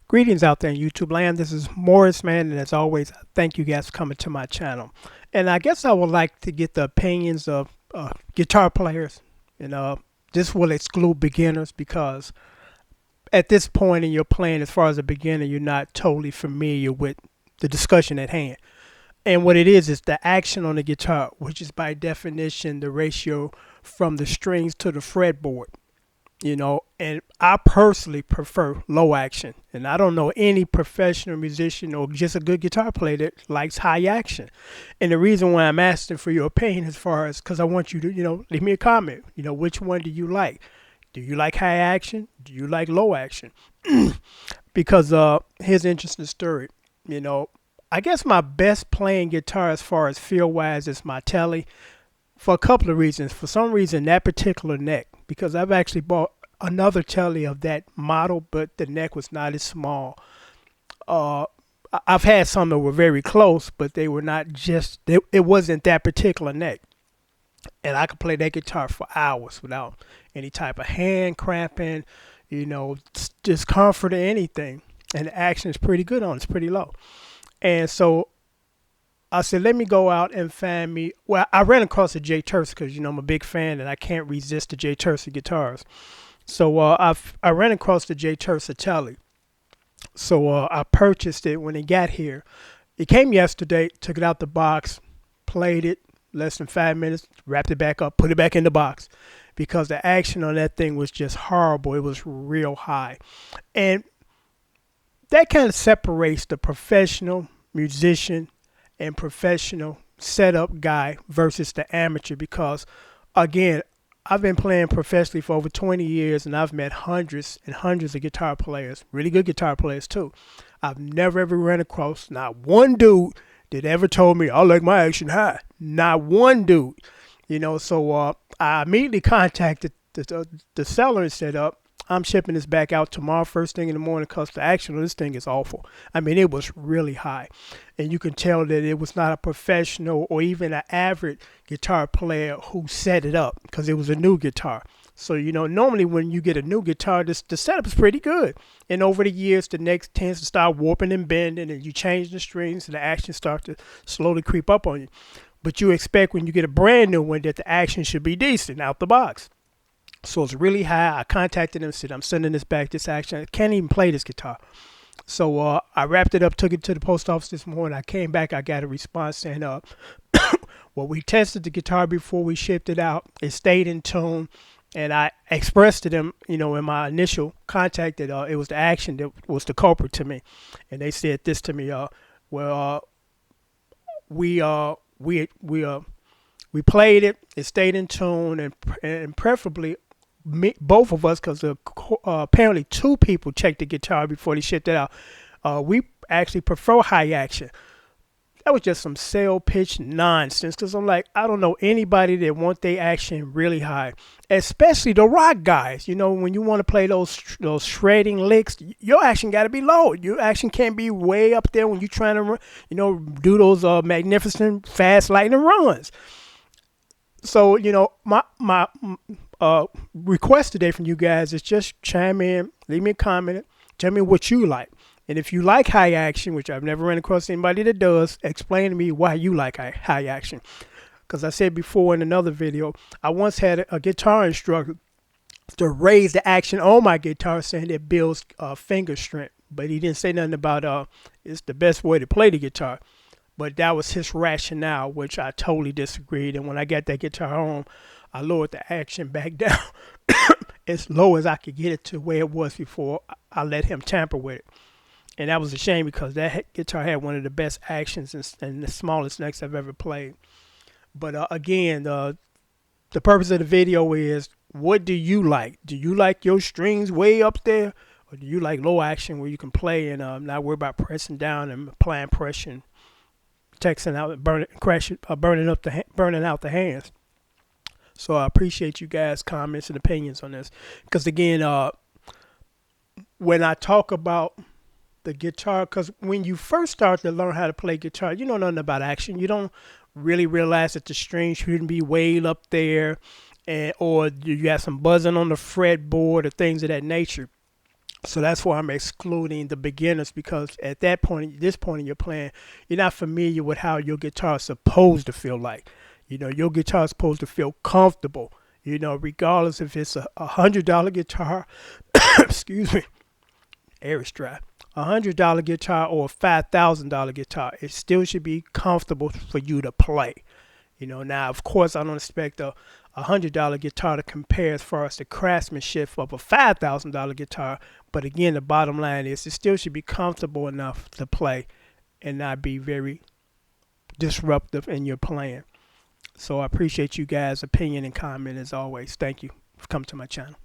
Greetings out there in YouTube land. This is Morris, man, and as always, thank you guys for coming to my channel. And I guess I would like to get the opinions of guitar players. And this will exclude beginners because at this point in your playing, as far as a beginner, you're not totally familiar with the discussion at hand. And what it is the action on the guitar, which is by definition the ratio from the strings to the fretboard. And I personally prefer low action, and I don't know any professional musician or just a good guitar player that likes high action. And the reason why I'm asking for your opinion as far as because I want you to leave me a comment. Which one do you like? Do you like high action? Do you like low action? Because here's an interesting story. I guess my best playing guitar as far as feel wise is my Telly, for a couple of reasons. For some reason, that particular neck, because I've actually bought another Telly of that model, but the neck was not as small. I've had some that were very close, but they were not just, it wasn't that particular neck. And I could play that guitar for hours without any type of hand cramping, discomfort or anything. And the action is pretty good on it. It's pretty low. And so I said, let me go out and find me. Well, I ran across a Jay Tersa because, I'm a big fan and I can't resist the Jay Tersa guitars. So I ran across the Jay Tersa Telly. So I purchased it when it got here. It came yesterday, took it out the box, played it less than 5 minutes, wrapped it back up, put it back in the box because the action on that thing was just horrible. It was real high. And that kind of separates the professional musician and professional setup guy versus the amateur because, again, I've been playing professionally for over 20 years and I've met hundreds and hundreds of guitar players, really good guitar players too. I've never ever run across not one dude that ever told me I like my action high. Not one dude. So I immediately contacted the seller and said, I'm shipping this back out tomorrow first thing in the morning because the action on this thing is awful. I mean, it was really high. And you can tell that it was not a professional or even an average guitar player who set it up because it was a new guitar. So, normally when you get a new guitar, the setup is pretty good. And over the years, the neck tends to start warping and bending and you change the strings and the action starts to slowly creep up on you. But you expect when you get a brand new one that the action should be decent out the box. So it's really high. I contacted him and said, I'm sending this back, this action. I can't even play this guitar. So I wrapped it up, took it to the post office this morning. I came back. I got a response saying, well, we tested the guitar before we shipped it out. It stayed in tune. And I expressed to them, in my initial contact that it was the action that was the culprit to me. And they said this to me, we played it. It stayed in tune, and preferably both of us, because apparently two people checked the guitar before they shipped it out. We actually prefer high action. That was just some sale pitch nonsense. Because I'm like, I don't know anybody that want their action really high, especially the rock guys. When you want to play those shredding licks, your action got to be low. Your action can't be way up there when you're trying to, do those magnificent fast lightning runs. So, my request today from you guys is just chime in, leave me a comment, tell me what you like. And if you like high action, which I've never run across anybody that does, explain to me why you like high action. Because I said before in another video, I once had a guitar instructor to raise the action on my guitar saying it builds finger strength. But he didn't say nothing about it's the best way to play the guitar. But that was his rationale, which I totally disagreed. And when I got that guitar home, I lowered the action back down as low as I could get it to where it was before I let him tamper with it. And that was a shame because that guitar had one of the best actions and the smallest necks I've ever played. But again, the purpose of the video is, what do you like? Do you like your strings way up there? Or do you like low action where you can play and not worry about pressing down and applying pressure and texting out, burning out the hands? So I appreciate you guys' comments and opinions on this. Because again, when I talk about the guitar, because when you first start to learn how to play guitar, you know nothing about action. You don't really realize that the strings shouldn't be way up there, or you got some buzzing on the fretboard or things of that nature. So that's why I'm excluding the beginners, because at that point, this point in your plan, you're not familiar with how your guitar is supposed to feel like. Your guitar is supposed to feel comfortable. Regardless if it's $100 guitar, excuse me, air is dry. $100 guitar or a $5,000 guitar, it still should be comfortable for you to play. Now of course I don't expect a $100 guitar to compare as far as the craftsmanship of a $5,000 guitar. But again, the bottom line is it still should be comfortable enough to play and not be very disruptive in your playing. So I appreciate you guys' opinion and comment as always. Thank you for coming to my channel.